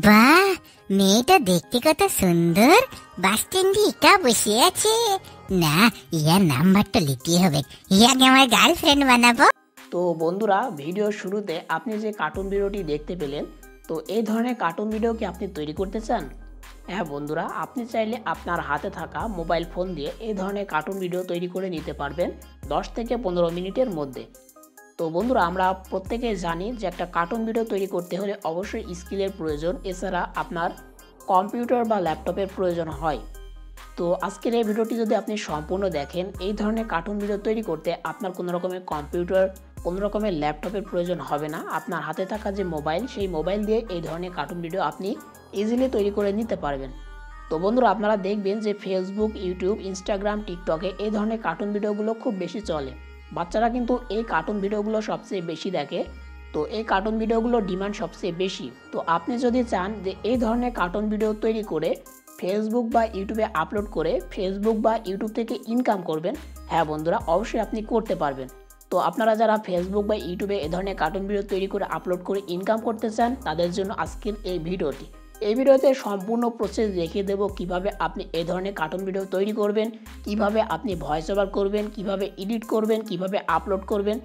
বাহ, মেয়েটা দেখতে কত সুন্দর। বাস স্ট্যান্ডে একা বসে আছে। না, ইয়ার নাম্বারটা নিতে হবে, ইয়াকে আমার গার্লফ্রেন্ড বানাবো। তো বন্ধুরা, ভিডিওর শুরুতে আপনি যে কার্টুন ভিডিওটি দেখতে পেলেন, তো এই ধরনের কার্টুন ভিডিও কি আপনি তৈরি করতে চান? হ্যাঁ বন্ধুরা, আপনি চাইলে আপনার হাতে থাকা মোবাইল ফোন দিয়ে এই ধরনের কার্টুন ভিডিও তৈরি করে নিতে পারবেন 10 থেকে 15 মিনিটের মধ্যে। তো বন্ধুরা, আমরা প্রত্যেকে জানি যে একটা কার্টুন ভিডিও তৈরি করতে হলে অবশ্যই স্কিলের প্রয়োজন, এছাড়া আপনার কম্পিউটার বা ল্যাপটপের প্রয়োজন হয়। তো আজকের এই ভিডিওটি যদি আপনি সম্পূর্ণ দেখেন, এই ধরনের কার্টুন ভিডিও তৈরি করতে আপনার কোনো রকমের কম্পিউটার, কোনো রকমের ল্যাপটপের প্রয়োজন হবে না। আপনার হাতে থাকা যে মোবাইল, সেই মোবাইল দিয়ে এই ধরনের কার্টুন ভিডিও আপনি ইজিলি তৈরি করে নিতে পারবেন। তো বন্ধুরা, আপনারা দেখবেন যে ফেসবুক, ইউটিউব, ইনস্টাগ্রাম, টিকটকে এই ধরনের কার্টুন ভিডিওগুলো খুব বেশি চলে। বাচ্চারা কিন্তু এই কার্টুন ভিডিওগুলো সবচেয়ে বেশি দেখে। তো এই কার্টুন ভিডিওগুলোর ডিমান্ড সবচেয়ে বেশি। তো আপনি যদি চান যে এই ধরনের কার্টুন ভিডিও তৈরি করে ফেসবুক বা ইউটিউবে আপলোড করে ফেসবুক বা ইউটিউব থেকে ইনকাম করবেন, হ্যাঁ বন্ধুরা, অবশ্যই আপনি করতে পারবেন। তো আপনারা যারা ফেসবুক বা ইউটিউবে এ ধরনের কার্টুন ভিডিও তৈরি করে আপলোড করে ইনকাম করতে চান, তাদের জন্য আজকের এই ভিডিওটি। এই ভিডিওতে সম্পূর্ণ প্রসেস দেখিয়ে দেবো কিভাবে আপনি এই ধরনের কার্টুন ভিডিও তৈরি করবেন, কিভাবে আপনি ভয়েস ওভার করবেন, কিভাবে এডিট করবেন, কিভাবে আপলোড করবেন।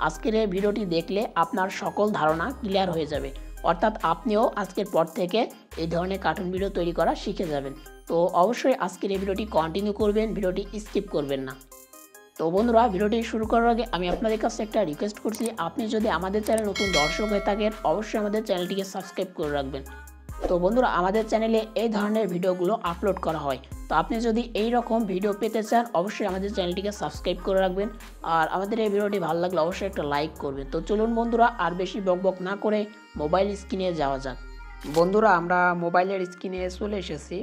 আজকের এই ভিডিওটি দেখলে আপনার সকল ধারণা ক্লিয়ার হয়ে যাবে, অর্থাৎ আপনিও আজকের পর থেকে এই ধরনের কার্টুন ভিডিও তৈরি করা শিখে যাবেন। তো অবশ্যই আজকের এই ভিডিওটি কন্টিনিউ করবেন, ভিডিওটি স্কিপ করবেন না। তো বন্ধুরা, ভিডিওটি শুরু করার আগে আমি আপনাদের কাছে একটা রিকোয়েস্ট করছি, আপনি যদি আমাদের চ্যানেল নতুন দর্শক হয়ে থাকেন, অবশ্যই আমাদের চ্যানেলটিকে সাবস্ক্রাইব করে রাখবেন। তো বন্ধুরা, আমাদের চ্যানেলে এই ধরনের ভিডিওগুলো আপলোড করা হয়। তো আপনি যদি এই রকম ভিডিও পেতে চান, অবশ্যই আমাদের চ্যানেলটিকে সাবস্ক্রাইব করে রাখবেন। আর আমাদের এই ভিডিওটি ভালো লাগলে অবশ্যই একটা লাইক করবেন। তো চলুন বন্ধুরা, আর বেশি বকবক না করে মোবাইল স্ক্রিনে যাওয়া যাক। বন্ধুরা, আমরা মোবাইলের স্ক্রিনে চলে এসেছি।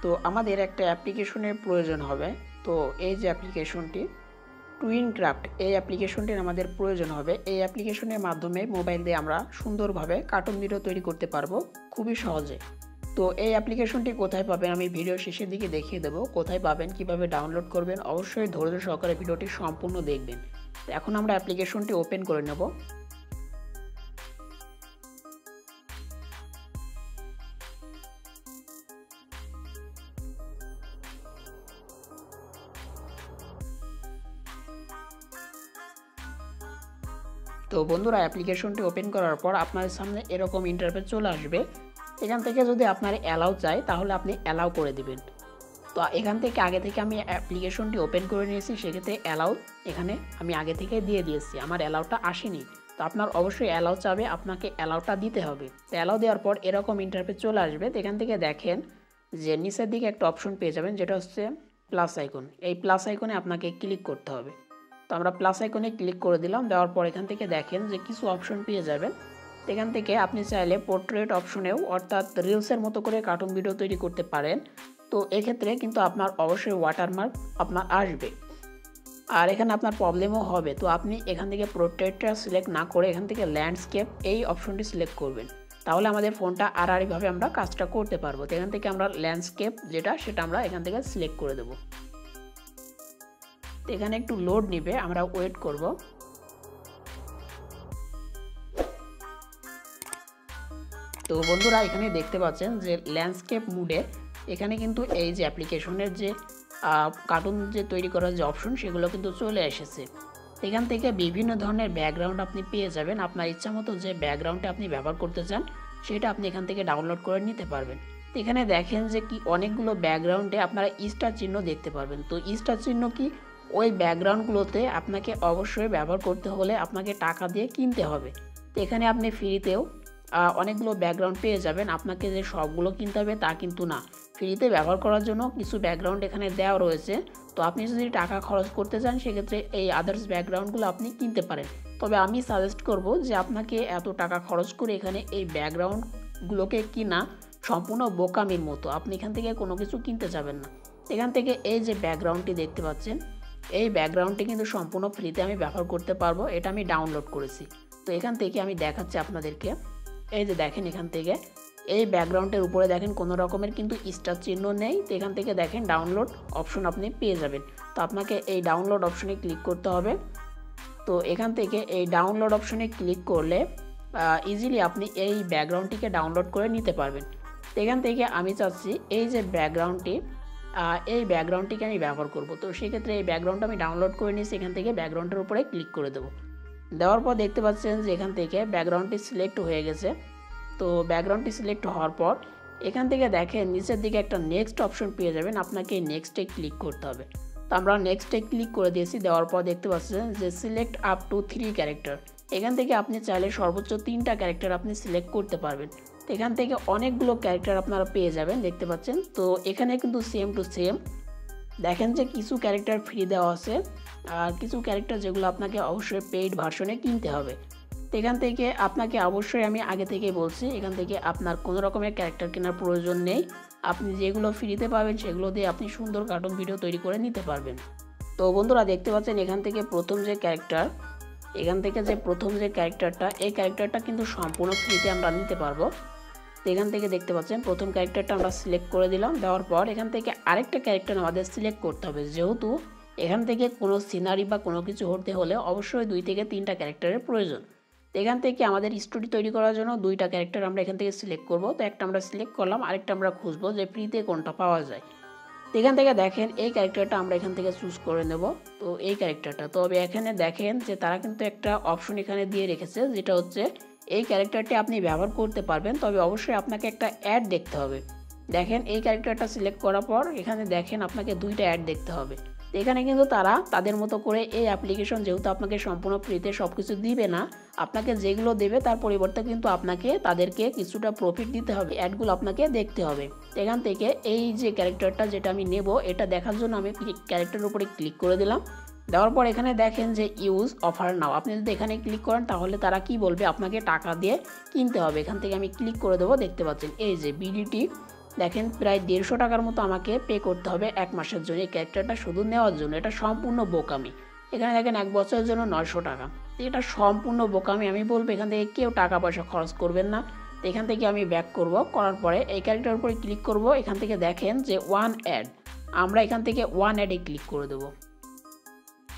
তো আমাদের একটা অ্যাপ্লিকেশনের প্রয়োজন হবে। তো এই যে অ্যাপ্লিকেশনটি টুইনক্রাফট, এই অ্যাপ্লিকেশনটির আমাদের প্রয়োজন হবে। এই অ্যাপ্লিকেশনের মাধ্যমে মোবাইল দিয়ে আমরা সুন্দরভাবে কার্টুন ভিডিও তৈরি করতে পারবো খুবই সহজে। তো এই অ্যাপ্লিকেশনটি কোথায় পাবেন আমি ভিডিও শেষের দিকে দেখিয়ে দেবো কোথায় পাবেন, কিভাবে ডাউনলোড করবেন। অবশ্যই ধৈর্য সহকারে ভিডিওটি সম্পূর্ণ দেখবেন। তো এখন আমরা অ্যাপ্লিকেশনটি ওপেন করে নেব। তো বন্ধুরা, অ্যাপ্লিকেশনটি ওপেন করার পর আপনাদের সামনে এরকম ইন্টারফেস চলে আসবে। এখান থেকে যদি আপনার অ্যালাউ চাই, তাহলে আপনি অ্যালাউ করে দিবেন। তো এখান থেকে আগে থেকে আমি অ্যাপ্লিকেশনটি ওপেন করে নিয়েছি, সেক্ষেত্রে অ্যালাউ এখানে আমি আগে থেকে দিয়ে দিয়েছি, আমার অ্যালাউটা আসেনি। তো আপনার অবশ্যই অ্যালাউ চাবে, আপনাকে অ্যালাউটা দিতে হবে। তো অ্যালাউ দেওয়ার পর এরকম ইন্টারফেস চলে আসবে। তো এখান থেকে দেখেন যে নিচের দিকে একটা অপশন পেয়ে যাবেন, যেটা হচ্ছে প্লাস আইকন। এই প্লাস আইকনে আপনাকে ক্লিক করতে হবে। তো আমরা প্লাস আইকনে ক্লিক করে দিলাম। দেওয়ার পর এখান থেকে দেখেন যে কিছু অপশন পেয়ে যাবেন। এখান থেকে আপনি চাইলে পোর্ট্রেট অপশনেও, অর্থাৎ রিলসের মতো করে কার্টুন ভিডিও তৈরি করতে পারেন। তো এক্ষেত্রে কিন্তু আপনার অবশ্যই ওয়াটারমার্ক আপনার আসবে, আর এখানে আপনার প্রবলেমও হবে। তো আপনি এখান থেকে পোর্ট্রেটটা সিলেক্ট না করে এখান থেকে ল্যান্ডস্কেপ এই অপশনটি সিলেক্ট করবেন, তাহলে আমাদের ফোনটা আড়াআড়িভাবে আমরা কাজটা করতে পারবো। তো এখান থেকে আমরা ল্যান্ডস্কেপ সেটা আমরা এখান থেকে সিলেক্ট করে দেবো। তো এখানে একটু লোড নিবে, আমরা ওয়েট করব। তো বন্ধুরা, এখানে দেখতে পাচ্ছেন যে ল্যান্ডস্কেপ মুডে এখানে কিন্তু এই যে অ্যাপ্লিকেশনের যে কার্টুন যে তৈরি করার যে অপশন, সেগুলো কিন্তু চলে এসেছে। এখান থেকে বিভিন্ন ধরনের ব্যাকগ্রাউন্ড আপনি পেয়ে যাবেন। আপনার ইচ্ছা মতো যে ব্যাকগ্রাউন্ডটা আপনি ব্যবহার করতে চান, সেটা আপনি এখান থেকে ডাউনলোড করে নিতে পারবেন। তো এখানে দেখেন যে কি অনেকগুলো ব্যাকগ্রাউন্ডে আপনারা স্টার চিহ্ন দেখতে পারবেন। তো স্টার চিহ্ন কি, ওই ব্যাকগ্রাউন্ডগুলোতে আপনাকে অবশ্যই ব্যবহার করতে হলে আপনাকে টাকা দিয়ে কিনতে হবে। তো এখানে আপনি ফ্রিতেও অনেকগুলো ব্যাকগ্রাউন্ড পেয়ে যাবেন। আপনাকে যে সবগুলো কিনতে হবে তা কিন্তু না, ফ্রিতে ব্যবহার করার জন্য কিছু ব্যাকগ্রাউন্ড এখানে দেওয়া রয়েছে। তো আপনি যদি টাকা খরচ করতে চান, সেক্ষেত্রে এই আদার্স ব্যাকগ্রাউন্ডগুলো আপনি কিনতে পারেন। তবে আমি সাজেস্ট করব যে আপনাকে এত টাকা খরচ করে এখানে এই ব্যাকগ্রাউন্ডগুলোকে কিনা সম্পূর্ণ বোকামির মতো। আপনি এখান থেকে কোনো কিছু কিনতে যাবেন না। এখান থেকে এই যে ব্যাকগ্রাউন্ডটি দেখতে পাচ্ছেন, এই ব্যাকগ্রাউন্ডটি কিন্তু সম্পূর্ণ ফ্রিতে আমি ব্যবহার করতে পারবো। এটা আমি ডাউনলোড করেছি। তো এখান থেকে আমি দেখাচ্ছি আপনাদেরকে। এই যে দেখেন, এখান থেকে এই ব্যাকগ্রাউন্ডের উপরে দেখেন কোনো রকমের কিন্তু স্টার চিহ্ন নেই। তো এখান থেকে দেখেন ডাউনলোড অপশন আপনি পেয়ে যাবেন। তো আপনাকে এই ডাউনলোড অপশনে ক্লিক করতে হবে। তো এখান থেকে এই ডাউনলোড অপশনে ক্লিক করলে ইজিলি আপনি এই ব্যাকগ্রাউন্ডটিকে ডাউনলোড করে নিতে পারবেন। তো এখান থেকে আমি চাচ্ছি এই যে ব্যাকগ্রাউন্ডটি, এই ব্যাকগ্রাউন্ডটিকে আমি ব্যবহার করব। তো সেক্ষেত্রে এই ব্যাকগ্রাউন্ডটা আমি ডাউনলোড করে নিয়েছি, এখান থেকে ব্যাকগ্রাউন্ডের উপরে ক্লিক করে দেবো। দেওয়ার পর দেখতে পাচ্ছেন যে এখান থেকে ব্যাকগ্রাউন্ডটি সিলেক্ট হয়ে গেছে। তো ব্যাকগ্রাউন্ডটি সিলেক্ট হওয়ার পর এখান থেকে দেখেন নিচের দিকে একটা নেক্সট অপশন পেয়ে যাবেন, আপনাকে নেক্সটে ক্লিক করতে হবে। তো আমরা নেক্সটে ক্লিক করে দিয়েছি। দেওয়ার পর দেখতে পাচ্ছেন যে সিলেক্ট আপ টু 3 ক্যারেক্টার। এখান থেকে আপনি চাইলে সর্বোচ্চ 3টা ক্যারেক্টার আপনি সিলেক্ট করতে পারবেন। তো এখান থেকে অনেকগুলো ক্যারেক্টার আপনারা পেয়ে যাবেন, দেখতে পাচ্ছেন। তো এখানে কিন্তু সেম টু সেম দেখেন যে কিছু ক্যারেক্টার ফ্রি দেওয়া আছে আর কিছু ক্যারেক্টার যেগুলো আপনাকে অবশ্যই পেইড ভার্সনে কিনতে হবে। তো এখান থেকে আপনাকে অবশ্যই আমি আগে থেকেই বলছি, এখান থেকে আপনার কোনো রকমের ক্যারেক্টার কেনার প্রয়োজন নেই। আপনি যেগুলো ফ্রিতে পাবেন সেগুলো দিয়ে আপনি সুন্দর কার্টুন ভিডিও তৈরি করে নিতে পারবেন। তো বন্ধুরা দেখতে পাচ্ছেন এখান থেকে প্রথম যে ক্যারেক্টারটা, এই ক্যারেক্টারটা কিন্তু সম্পূর্ণ ফ্রিতে আমরা নিতে পারবো। তো এখান থেকে দেখতে পাচ্ছেন প্রথম ক্যারেক্টারটা আমরা সিলেক্ট করে দিলাম। দেওয়ার পর এখান থেকে আরেকটা ক্যারেক্টার আমাদের সিলেক্ট করতে হবে, যেহেতু এখান থেকে কোনো সিনারি বা কোনো কিছু হতে হলে অবশ্যই 2 থেকে 3টা ক্যারেক্টারের প্রয়োজন। তো এখান থেকে আমাদের স্টোরি তৈরি করার জন্য 2টা ক্যারেক্টার আমরা এখান থেকে সিলেক্ট করব। তো একটা আমরা সিলেক্ট করলাম, আরেকটা আমরা খুঁজবো যে ফ্রিতে কোনটা পাওয়া যায়। তো এখান থেকে দেখেন এই ক্যারেক্টারটা আমরা এখান থেকে চুজ করে নেব। তো এই ক্যারেক্টারটা, তবে এখানে দেখেন যে তারা কিন্তু একটা অপশন এখানে দিয়ে রেখেছে, যেটা হচ্ছে এই ক্যারেক্টারটি আপনি ব্যবহার করতে পারবেন, তবে অবশ্যই আপনাকে একটা অ্যাড দেখতে হবে। দেখেন এই ক্যারেক্টারটা সিলেক্ট করার পর এখানে দেখেন আপনাকে 2টা অ্যাড দেখতে হবে। এখানে কিন্তু তারা তাদের মতো করে এই অ্যাপ্লিকেশন, যেহেতু আপনাকে সম্পূর্ণ ফ্রিতে সব কিছু দিবে না, আপনাকে যেগুলো দেবে তার পরিবর্তে কিন্তু আপনাকে তাদেরকে কিছুটা প্রফিট দিতে হবে, অ্যাডগুলো আপনাকে দেখতে হবে। এখান থেকে এই যে ক্যারেক্টারটা যেটা আমি নেব, এটা দেখার জন্য আমি ক্যারেক্টারের উপরে ক্লিক করে দিলাম। দেওয়ার পর এখানে দেখেন যে ইউজ অফার নাও, আপনি যদি এখানে ক্লিক করেন তাহলে তারা কি বলবে, আপনাকে টাকা দিয়ে কিনতে হবে। এখান থেকে আমি ক্লিক করে দেবো। দেখতে পাচ্ছেন এই যে বিডিটি, দেখেন প্রায় 150 টাকার মতো আমাকে পে করতে হবে 1 মাসের জন্য এই ক্যারেক্টারটা শুধু নেওয়ার জন্য। এটা সম্পূর্ণ বোকামি। এখানে দেখেন 1 বছরের জন্য 900 টাকা। এটা সম্পূর্ণ বোকামি। আমি বলবো এখান থেকে কেউ টাকা পয়সা খরচ করবেন না। তো এখান থেকে আমি ব্যাক করব, করার পরে এই ক্যারেক্টারের উপরে ক্লিক করব। এখান থেকে দেখেন যে 1 অ্যাড, আমরা এখান থেকে 1 অ্যাডে ক্লিক করে দেবো।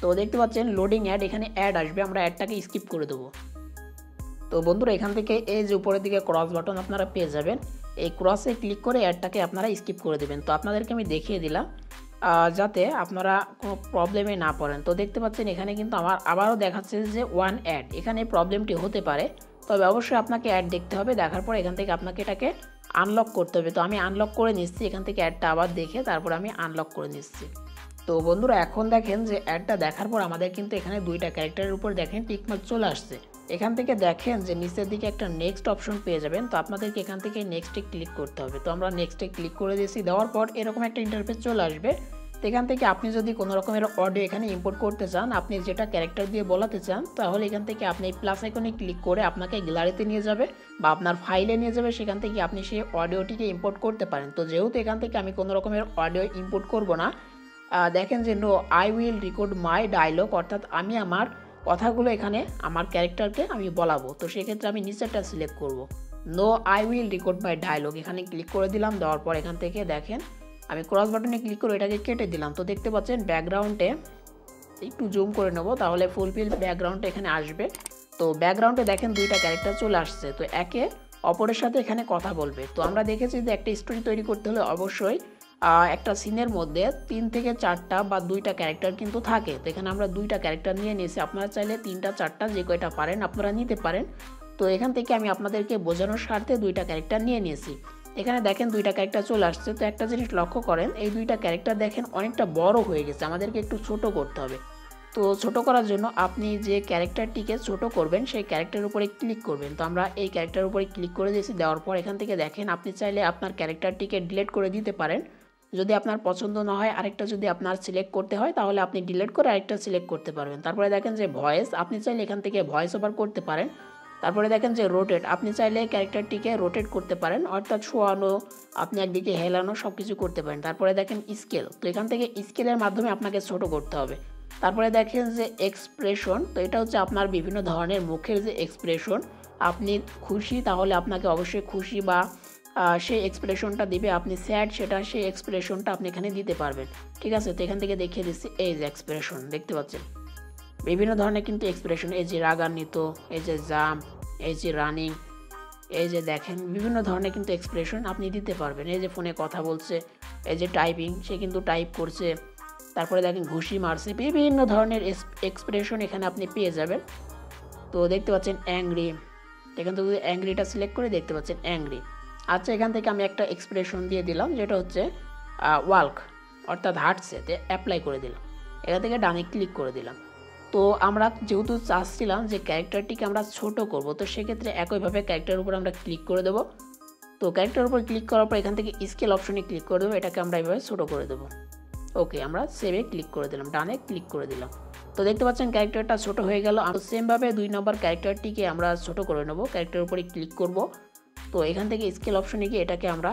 তো দেখতে পাচ্ছেন লোডিং অ্যাড, এখানে অ্যাড আসবে, আমরা অ্যাডটাকে স্কিপ করে দেবো। তো বন্ধুরা এখান থেকে এই যে উপরের দিকে ক্রস বাটন আপনারা পেয়ে যাবেন, এই ক্রসে ক্লিক করে অ্যাডটাকে আপনারা স্কিপ করে দেবেন। তো আপনাদেরকে আমি দেখিয়ে দিলাম যাতে আপনারা কোনো প্রবলেমে না পড়েন। তো দেখতে পাচ্ছেন এখানে কিন্তু আমার আবারও দেখাচ্ছে যে 1 অ্যাড, এখানে প্রবলেমটি হতে পারে, তবে অবশ্যই আপনাকে অ্যাড দেখতে হবে। দেখার পর এখান থেকে আপনাকে এটাকে আনলক করতে হবে। তো আমি আনলক করে নিচ্ছি, এখান থেকে অ্যাডটা আবার দেখে তারপর আমি আনলক করে নিচ্ছি। তো বন্ধুরা এখন দেখেন যে অ্যাডটা দেখার পর আমাদের কিন্তু এখানে 2টা ক্যারেক্টারের উপর দেখেন টিকমার্ক চলে আসছে। এখান থেকে দেখেন যে নিচের দিকে একটা নেক্সট অপশন পেয়ে যাবেন। তো আপনাদেরকে এখান থেকে নেক্সটে ক্লিক করতে হবে। তো আমরা নেক্সটে ক্লিক করে দিয়েছি। দেওয়ার পর এরকম একটা ইন্টারফেস চলে আসবে। তো এখান থেকে আপনি যদি কোনো রকমের অডিও এখানে ইম্পোর্ট করতে চান, আপনি যেটা ক্যারেক্টার দিয়ে বলাতে চান, তাহলে এখান থেকে আপনি এই প্লাস আইকনে ক্লিক করে আপনাকে গ্যালারিতে নিয়ে যাবে বা আপনার ফাইলে নিয়ে যাবে, সেখান থেকে আপনি সেই অডিওটিকে ইম্পোর্ট করতে পারেন। তো যেহেতু এখান থেকে আমি কোনো রকমের অডিও ইম্পোর্ট করব না, দেখেন যে no I will record my dialogue, অর্থাৎ আমি আমার কথাগুলো এখানে আমার ক্যারেক্টারকে আমি বলাবো। তো সেক্ষেত্রে আমি নিচেরটা সিলেক্ট করব, no I will record my dialogue, এখানে ক্লিক করে দিলাম। দেওয়ার পর এখান থেকে দেখেন আমি ক্রস বাটনে ক্লিক করে এটাকে কেটে দিলাম। তো দেখতে পাচ্ছেন ব্যাকগ্রাউন্ডে একটু জুম করে নেব, তাহলে ফুলফিল ব্যাকগ্রাউন্ডটা এখানে আসবে। তো ব্যাকগ্রাউন্ডে দেখেন 2টা ক্যারেক্টার চলে আসছে, তো একে অপরের সাথে এখানে কথা বলবে। তো আমরা দেখেছি যে একটা স্টোরি তৈরি করতে হলে অবশ্যই একটা সিনের মধ্যে 3 থেকে 4টা বা 2টা ক্যারেক্টার কিন্তু থাকে। তো এখানে আমরা 2টা ক্যারেক্টার নিয়ে নিয়েছি, আপনারা চাইলে 3টা 4টা যে কয়টা পারেন আপনারা নিতে পারেন। তো এখান থেকে আমি আপনাদেরকে বোঝানোর স্বার্থে 2টা ক্যারেক্টার নিয়ে নিয়েছি। এখানে দেখেন 2টা ক্যারেক্টার চলে আসছে। তো একটা জিনিস লক্ষ্য করেন, এই 2টা ক্যারেক্টার দেখেন অনেকটা বড় হয়ে গেছে, আমাদেরকে একটু ছোট করতে হবে। তো ছোট করার জন্য আপনি যে ক্যারেক্টারটিকে ছোট করবেন সেই ক্যারেক্টারের উপরে ক্লিক করবেন। তো আমরা এই ক্যারেক্টারের উপরে ক্লিক করে দিয়েছি। দেওয়ার পর এখান থেকে দেখেন আপনি চাইলে আপনার ক্যারেক্টারটিকে ডিলিট করে দিতে পারেন, যদি আপনার পছন্দ না হয় আরেকটা যদি আপনার সিলেক্ট করতে হয় তাহলে আপনি ডিলিট করে আরেকটা সিলেক্ট করতে পারবেন। তারপরে দেখেন যে ভয়েস, আপনি চাইলে এখান থেকে ভয়েস ওভার করতে পারেন। তারপরে দেখেন যে রোটেট, আপনি চাইলে ক্যারেক্টারটিকে রোটেট করতে পারেন, অর্থাৎ শোয়ানো, আপনি একদিকে হেলানো, সব কিছু করতে পারেন। তারপরে দেখেন স্কেল, তো এখান থেকে স্কেলের মাধ্যমে আপনাকে ছোট করতে হবে। তারপরে দেখেন যে এক্সপ্রেশন, তো এটা হচ্ছে আপনার বিভিন্ন ধরনের মুখের যে এক্সপ্রেশন, আপনি খুশি তাহলে আপনাকে অবশ্যই খুশি বা সেই এক্সপ্রেশনটা দিবে, আপনি স্যাড সেটা সেই এক্সপ্রেশনটা আপনি এখানে দিতে পারবেন। ঠিক আছে, তো এখান থেকে দেখিয়ে দিচ্ছি এই যে এক্সপ্রেশন দেখতে পাচ্ছেন বিভিন্ন ধরনের কিন্তু এক্সপ্রেশন, এই যে রাগান্বিত, এই যে জাম্প, এই যে রানিং, এই যে দেখেন বিভিন্ন ধরনের কিন্তু এক্সপ্রেশন আপনি দিতে পারবেন। এই যে ফোনে কথা বলছে, এই যে টাইপিং, সে কিন্তু টাইপ করছে, তারপরে দেখেন ঘুষি মারছে, বিভিন্ন ধরনের এক্সপ্রেশন এখানে আপনি পেয়ে যাবেন। তো দেখতে পাচ্ছেন অ্যাংরি, এখান থেকে অ্যাংরিটা সিলেক্ট করে দেখতে পাচ্ছেন অ্যাংরি। আচ্ছা, এখান থেকে আমি একটা এক্সপ্রেশন দিয়ে দিলাম যেটা হচ্ছে ওয়াল্ক, অর্থাৎ হাঁটছেতে অ্যাপ্লাই করে দিলাম। এখান থেকে ডানে ক্লিক করে দিলাম। তো আমরা যেহেতু চাচ্ছিলাম যে ক্যারেক্টারটিকে আমরা ছোট করব, তো সেক্ষেত্রে একইভাবে ক্যারেক্টারের উপর আমরা ক্লিক করে দেবো। তো ক্যারেক্টারের উপর ক্লিক করার পর এখান থেকে স্কেল অপশনে ক্লিক করে দেবো, এটাকে আমরা এইভাবে ছোটো করে দেবো। ওকে, আমরা সেভে ক্লিক করে দিলাম, ডানে ক্লিক করে দিলাম। তো দেখতে পাচ্ছেন ক্যারেক্টারটা ছোট হয়ে গেল। সেমভাবে 2 নম্বর ক্যারেক্টারটিকে আমরা ছোট করে নেব, ক্যারেক্টারের উপরে ক্লিক করব। তো এখান থেকে স্কেল অপশনে গিয়ে এটাকে আমরা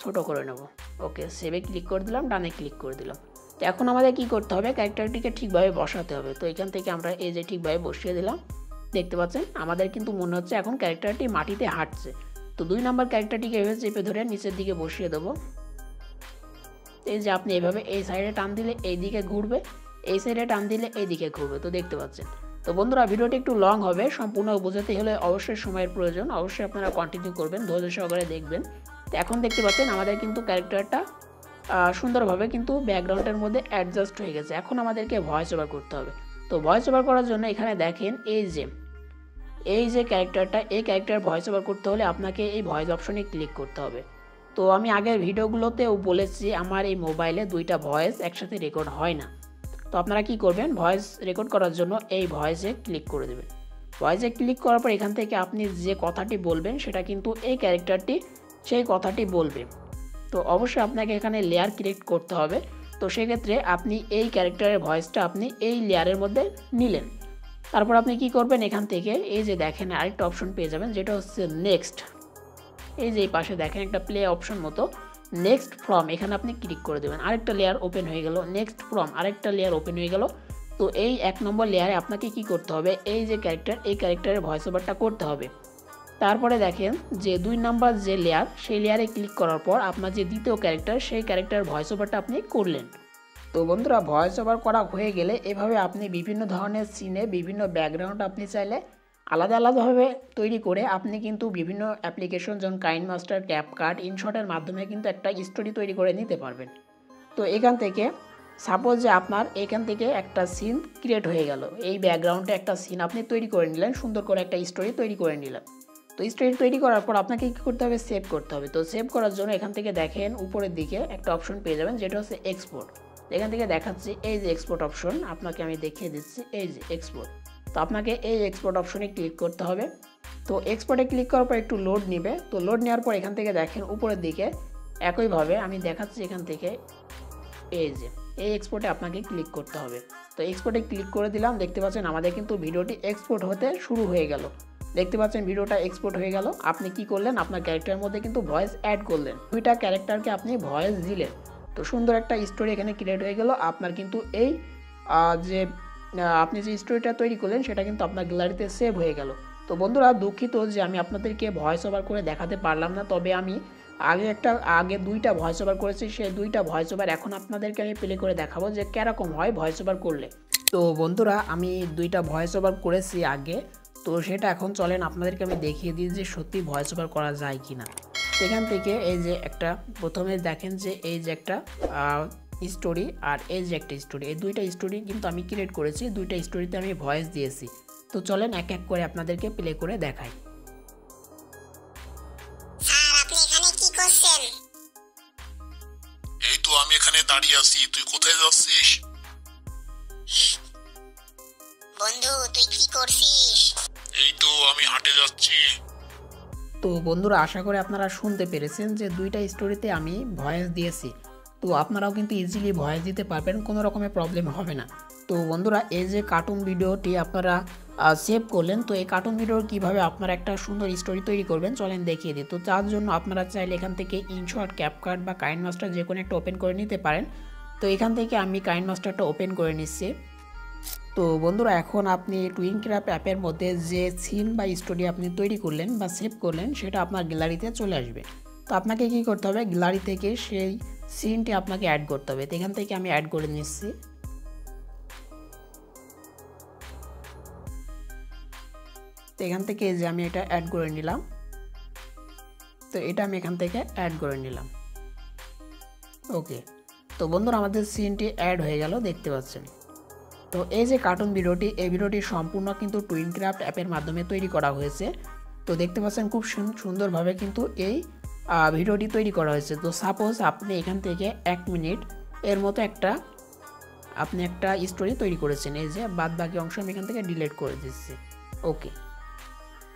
ছোট করে নেব। ওকে, সেভে ক্লিক করে দিলাম, ডানে ক্লিক করে দিলাম। তো এখন আমাদের কি করতে হবে, ক্যারেক্টারটিকে ঠিকভাবে বসাতে হবে। তো এখান থেকে আমরা এই যে ঠিকভাবে বসিয়ে দিলাম। দেখতে পাচ্ছেন আমাদের কিন্তু মনে হচ্ছে এখন ক্যারেক্টারটি মাটিতে হাঁটছে। তো 2 নম্বর ক্যারেক্টারটিকে এভাবে চেপে ধরে নিচের দিকে বসিয়ে দেবো। এই যে আপনি এভাবে এই সাইডে টান দিলে এই দিকে ঘুরবে, এই সাইডে টান দিলে এই দিকে ঘুরবে। তো দেখতে পাচ্ছেন। তো বন্ধুরা, ভিডিওটি একটু লং হবে, সম্পূর্ণ বোঝাতে হলে অবশ্যই সময়ের প্রয়োজন, অবশ্যই আপনারা কন্টিনিউ করবেন, ধৈর্য সহকারে দেখবেন। তো এখন দেখতে পাচ্ছেন আমাদের কিন্তু ক্যারেক্টারটা সুন্দরভাবে কিন্তু ব্যাকগ্রাউন্ডের মধ্যে অ্যাডজাস্ট হয়ে গেছে। এখন আমাদেরকে ভয়েস ওভার করতে হবে। তো ভয়েস ওভার করার জন্য এখানে দেখেন এই যে ক্যারেক্টারটা, এই ক্যারেক্টার ভয়েস ওভার করতে হলে আপনাকে এই ভয়েস অপশনে ক্লিক করতে হবে। তো আমি আগের ভিডিওগুলোতেও বলেছি আমার এই মোবাইলে 2টা ভয়েস একসাথে রেকর্ড হয় না। তো আপনারা কি করবেন, ভয়েস রেকর্ড করার জন্য এই ভয়েসে ক্লিক করে দেবেন। ভয়েসে ক্লিক করার পর এখান থেকে আপনি যে কথাটি বলবেন সেটা কিন্তু এই ক্যারেক্টারটি সেই কথাটি বলবে। তো অবশ্যই আপনাকে এখানে লেয়ার ক্রিয়েট করতে হবে। তো সেক্ষেত্রে আপনি এই ক্যারেক্টারের ভয়েসটা আপনি এই লেয়ারের মধ্যে নিলেন। তারপর আপনি কি করবেন, এখান থেকে এই যে দেখেন আরেকটা অপশন পেয়ে যাবেন যেটা হচ্ছে নেক্সট। এই যে এই পাশে দেখেন একটা প্লে অপশন মতো, নেক্সট ফ্রম, এখানে আপনি ক্লিক করে দেবেন। আরেকটা লেয়ার ওপেন হয়ে গেল, নেক্সট ফ্রম আরেকটা লেয়ার ওপেন হয়ে গেল। তো এই 1 নম্বর লেয়ারে আপনাকে কি করতে হবে, এই যে ক্যারেক্টার, এই ক্যারেক্টারের ভয়েস ওভারটা করতে হবে। তারপরে দেখেন যে 2 নাম্বার যে লেয়ার, সেই লেয়ারে ক্লিক করার পর আপনার যে দ্বিতীয় ক্যারেক্টার, সেই ক্যারেক্টার ভয়েস ওভারটা আপনি করলেন। তো বন্ধুরা, ভয়েস ওভার করা হয়ে গেলে এভাবে আপনি বিভিন্ন ধরনের সিনে বিভিন্ন ব্যাকগ্রাউন্ড আপনি চাইলে আলাদা আলাদাভাবে তৈরি করে আপনি কিন্তু বিভিন্ন অ্যাপ্লিকেশন যেমন কাইনমাস্টার, ক্যাপকাট, ইনশটের মাধ্যমে কিন্তু একটা স্টোরি তৈরি করে নিতে পারবেন। তো এখান থেকে সাপোজ যে আপনার এখান থেকে একটা সিন ক্রিয়েট হয়ে গেল, এই ব্যাকগ্রাউন্ডে একটা সিন আপনি তৈরি করে নিলেন, সুন্দর করে একটা স্টোরি তৈরি করে নিলেন। তো স্টোরি তৈরি করার পর আপনাকে কী করতে হবে, সেভ করতে হবে। তো সেভ করার জন্য এখান থেকে দেখেন উপরের দিকে একটা অপশন পেয়ে যাবেন যেটা হচ্ছে এক্সপোর্ট। এখান থেকে দেখাচ্ছি এই যে এক্সপোর্ট অপশন, আপনাকে আমি দেখিয়ে দিচ্ছি এই যে এক্সপোর্ট। তো আপনাকে এই এক্সপোর্ট অপশনে ক্লিক করতে হবে। তো এক্সপোর্টে ক্লিক করার পর একটু লোড নেবে। তো লোড নেওয়ার পর এখান থেকে দেখেন উপরের দিকে একইভাবে আমি দেখাচ্ছি এখান থেকে এই যে এই এক্সপোর্টে আপনাকে ক্লিক করতে হবে। তো এক্সপোর্টে ক্লিক করে দিলাম, দেখতে পাচ্ছেন আমাদের কিন্তু ভিডিওটি এক্সপোর্ট হতে শুরু হয়ে গেল। দেখতে পাচ্ছেন ভিডিওটা এক্সপোর্ট হয়ে গেল। আপনি কি করলেন, আপনার ক্যারেক্টারের মধ্যে কিন্তু ভয়েস অ্যাড করলেন, 2টা ক্যারেক্টারকে আপনি ভয়েস দিলেন। তো সুন্দর একটা স্টোরি এখানে ক্রিয়েট হয়ে গেল। আপনার কিন্তু এই যে আপনি যে স্টোরিটা তৈরি করলেন সেটা কিন্তু আপনার গ্যালারিতে সেভ হয়ে গেল। তো বন্ধুরা, দুঃখিত যে আমি আপনাদেরকে ভয়েস ওভার করে দেখাতে পারলাম না, তবে আমি আগে 2টা ভয়েস ওভার করেছি, সেই 2টা ভয়েস ওভার এখন আপনাদেরকে আমি প্লে করে দেখাবো যে কীরকম হয় ভয়েস ওভার করলে। তো বন্ধুরা, আমি 2টা ভয়েস ওভার করেছি আগে, তো সেটা এখন চলেন আপনাদেরকে আমি দেখিয়ে দিই যে সত্যি ভয়েস ওভার করা যায় কি না। এখান থেকে এই যে একটা প্রথমে দেখেন যে এই যে একটা স্টোরি আর এই যে একটা স্টোরি, এই 2টা স্টোরি কিন্তু আমি ক্রিয়েট করেছি, 2টা স্টোরিতে আমি ভয়েস দিয়েছি। তো চলেন এক এক করে আপনাদেরকে প্লে করে দেখাই। স্যার, আপনি এখানে কি করছেন? এই তো আমি এখানে দাঁড়িয়ে আছি, তুই কোথায় যাচ্ছিস? বন্ধু, তুই কি করছিস? এই তো আমি হাঁটে যাচ্ছি। তো বন্ধুরা, আশা করি আপনারা শুনতে পেরেছেন যে 2টা স্টোরিতে আমি ভয়েস দিয়েছি। তো আপনারাও কিন্তু ইজিলি ভয়েস দিতে পারবেন, কোনো রকমের প্রবলেম হবে না। তো বন্ধুরা, এই যে কার্টুন ভিডিওটি আপনারা সেভ করলেন, তো এই কার্টুন ভিডিওর কীভাবে আপনারা একটা সুন্দর স্টোরি তৈরি করবেন চলেন দেখিয়ে দিই। তো তার জন্য আপনারা চাইলে এখান থেকে ইনশট, ক্যাপকাট বা কাইনমাস্টার যে কোনো একটা ওপেন করে নিতে পারেন। তো এখান থেকে আমি কাইনমাস্টারটা ওপেন করে নিচ্ছি। তো বন্ধুরা, এখন আপনি টুইনক্রাফট অ্যাপের মধ্যে যে সিন বা স্টোরি আপনি তৈরি করলেন বা সেভ করলেন সেটা আপনার গ্যালারিতে চলে আসবে। তো আপনাকে কি করতে হবে, গ্যালারি থেকে সেই সিনটি আপনাকে অ্যাড করতে হবে। তো এখান থেকে আমি অ্যাড করে নিচ্ছি। তো এখান থেকে যে আমি এটা অ্যাড করে নিলাম। তো এটা আমি এখান থেকে অ্যাড করে নিলাম। ওকে, তো বন্ধুরা আমাদের সিনটি অ্যাড হয়ে গেল, দেখতে পাচ্ছেন। তো এই যে কার্টুন ভিডিওটি, এই ভিডিওটি সম্পূর্ণ কিন্তু টুইনক্রাফট অ্যাপের মাধ্যমে তৈরি করা হয়েছে। তো দেখতে পাচ্ছেন খুব সুন্দরভাবে কিন্তু এই ভিডিওটি তৈরি করা হয়েছে। তো সাপোজ আপনি এখান থেকে 1 মিনিট এর মতো আপনি একটা স্টোরি তৈরি করেছেন, এই যে বাদ বাকি অংশ আমি এখান থেকে ডিলিট করে দিচ্ছি। ওকে,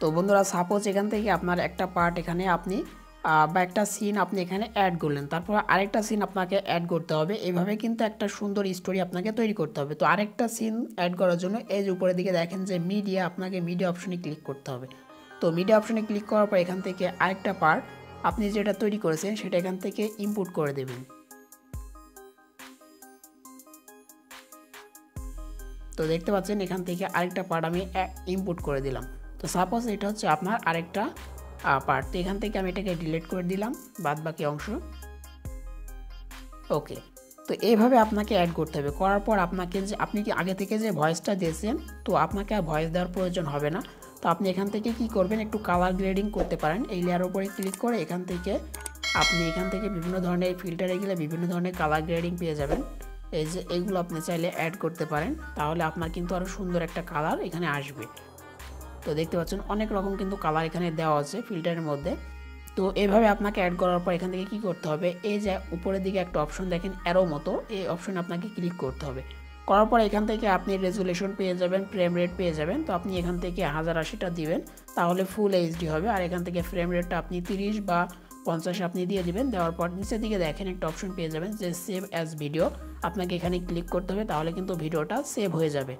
তো বন্ধুরা সাপোজ এখান থেকে আপনার একটা পার্ট এখানে আপনি বা একটা সিন আপনি এখানে অ্যাড করলেন, তারপর আরেকটা সিন আপনাকে অ্যাড করতে হবে। এইভাবে কিন্তু একটা সুন্দর স্টোরি আপনাকে তৈরি করতে হবে। তো আরেকটা সিন অ্যাড করার জন্য এই যে উপরের দিকে দেখেন যে মিডিয়া, আপনাকে মিডিয়া অপশনে ক্লিক করতে হবে। তো মিডিয়া অপশনে ক্লিক করার পর এখান থেকে আরেকটা পার্ট আপনি যেটা তৈরি করেছেন সেটা এখান থেকে ইনপুট করে দেবেন। তো দেখতে পাচ্ছেন এখান থেকে আরেকটা পার্ট আমি ইনপুট করে দিলাম। তো সাপোজ এটা হচ্ছে আপনার আরেকটা পার্ট। তো এখান থেকে আমি এটাকে ডিলিট করে দিলাম বাদ বাকি অংশ। ওকে, তো এইভাবে আপনাকে অ্যাড করতে হবে। করার পর আপনাকে যে আপনি কি আগে থেকে যে ভয়েসটা দিয়েছেন, তো আপনাকে আর ভয়েস দেওয়ার প্রয়োজন হবে না। তো আপনি এখান থেকে কি করবেন, একটু কালার গ্রেডিং করতে পারেন। এই লেয়ারের উপরে ক্লিক করে এখান থেকে বিভিন্ন ধরনের ফিল্টারে গেলে বিভিন্ন ধরনের কালার গ্রেডিং পেয়ে যাবেন। এই যে এইগুলো আপনি চাইলে অ্যাড করতে পারেন, তাহলে আপনার কিন্তু আরও সুন্দর একটা কালার এখানে আসবে। তো দেখতে পাচ্ছেন অনেক রকম কিন্তু কালার এখানে দেওয়া আছে ফিল্টারের মধ্যে। তো এইভাবে আপনাকে অ্যাড করার পর এখান থেকে কি করতে হবে, এই যে উপরের দিকে একটা অপশন দেখেন অ্যারো মতো, এই অপশনে আপনাকে ক্লিক করতে হবে। করার পর এখান থেকে আপনি রেজুলেশন পেয়ে যাবেন, ফ্রেম রেট পেয়ে যাবেন। তো আপনি এখান থেকে 1080টা দিবেন, তাহলে ফুল এইচডি হবে। আর এখান থেকে ফ্রেম রেটটা আপনি 30 বা 50 আপনি দিয়ে দিবেন। দেওয়ার পর নিচের দিকে দেখেন একটা অপশন পেয়ে যাবেন যে সেভ অ্যাজ ভিডিও, আপনাকে এখানে ক্লিক করতে হবে, তাহলে কিন্তু ভিডিওটা সেভ হয়ে যাবে।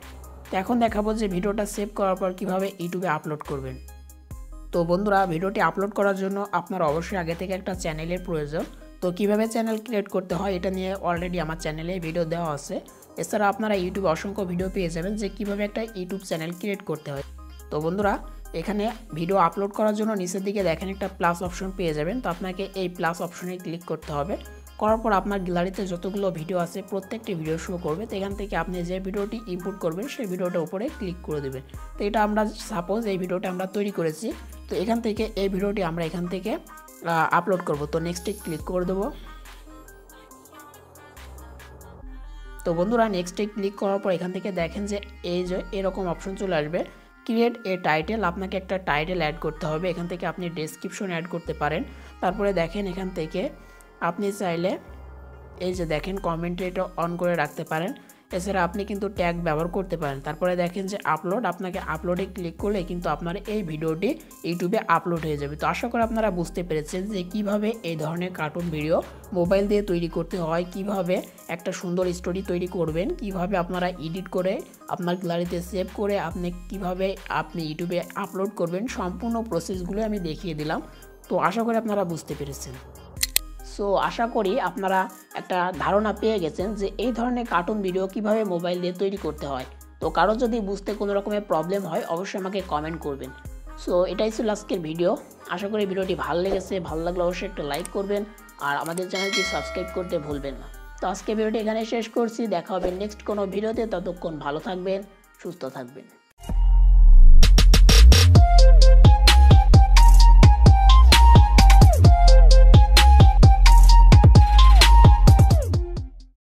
তো এখন দেখাবো যে ভিডিওটা সেভ করার পর কীভাবে ইউটিউবে আপলোড করবেন। তো বন্ধুরা ভিডিওটি আপলোড করার জন্য আপনার অবশ্যই আগে থেকে একটা চ্যানেলের প্রয়োজন। তো কিভাবে চ্যানেল ক্রিয়েট করতে হয় এটা নিয়ে অলরেডি আমার চ্যানেলে ভিডিও দেওয়া আছে। এছাড়া আপনারা ইউটিউবে অসংখ্য ভিডিও পেয়ে যাবেন যে কিভাবে একটা ইউটিউব চ্যানেল ক্রিয়েট করতে হয়। তো বন্ধুরা এখানে ভিডিও আপলোড করার জন্য নিচের দিকে দেখেন একটা প্লাস অপশন পেয়ে যাবেন। তো আপনাকে এই প্লাস অপশনে ক্লিক করতে হবে। করার পর আপনার গ্যালারিতে যতগুলো ভিডিও আছে প্রত্যেকটি ভিডিও শো করবে। তো এখান থেকে আপনি যে ভিডিওটি ইনপুট করবেন সেই ভিডিওটার উপরে ক্লিক করে দেবেন। তো এটা আমরা সাপোজ এই ভিডিওটা আমরা তৈরি করেছি। তো এখান থেকে এই ভিডিওটি আমরা এখান থেকে আপলোড করব। তো নেক্সটে ক্লিক করে দেবো। তো বন্ধুরা নেক্সটে ক্লিক করার পর এখান থেকে দেখেন যে এই যে এরকম অপশন চলে আসবে, ক্রিয়েট এ টাইটেল। আপনাকে একটা টাইটেল অ্যাড করতে হবে। এখান থেকে আপনি ডেসক্রিপশন অ্যাড করতে পারেন। তারপরে দেখেন এখান থেকে আপনি চাইলে এই যে দেখেন কমেন্টটা অন করে রাখতে পারেন। এছাড়া আপনি কিন্তু ট্যাগ ব্যবহার করতে পারেন। তারপরে দেখেন যে আপলোড, আপনাকে আপলোডে ক্লিক করলে কিন্তু আপনার এই ভিডিওটি ইউটিউবে আপলোড হয়ে যাবে। তো আশা করি আপনারা বুঝতে পেরেছেন যে কিভাবে এই ধরনের কার্টুন ভিডিও মোবাইল দিয়ে তৈরি করতে হয়, কিভাবে একটা সুন্দর স্টোরি তৈরি করবেন, কিভাবে আপনারা এডিট করে আপনার গ্যালারিতে সেভ করে কিভাবে আপনি ইউটিউবে আপলোড করবেন, সম্পূর্ণ প্রসেসগুলো আমি দেখিয়ে দিলাম। তো আশা করি আপনারা বুঝতে পেরেছেন। সো আশা করি আপনারা একটা ধারণা পেয়ে গেছেন যে এই ধরনের কার্টুন ভিডিও কিভাবে মোবাইল দিয়ে তৈরি করতে হয়। তো কারো যদি বুঝতে কোনো রকমের প্রবলেম হয় অবশ্যই আমাকে কমেন্ট করবেন। সো এটাই ছিল আজকের ভিডিও। আশা করি ভিডিওটি ভালো লেগেছে। ভালো লাগলে অবশ্যই একটা লাইক করবেন আর আমাদের চ্যানেলটি সাবস্ক্রাইব করতে ভুলবেন না। তো আজকে ভিডিওটি এখানে শেষ করছি। দেখা হবে নেক্সট কোনো ভিডিওতে। ততক্ষণ ভালো থাকবেন, সুস্থ থাকবেন।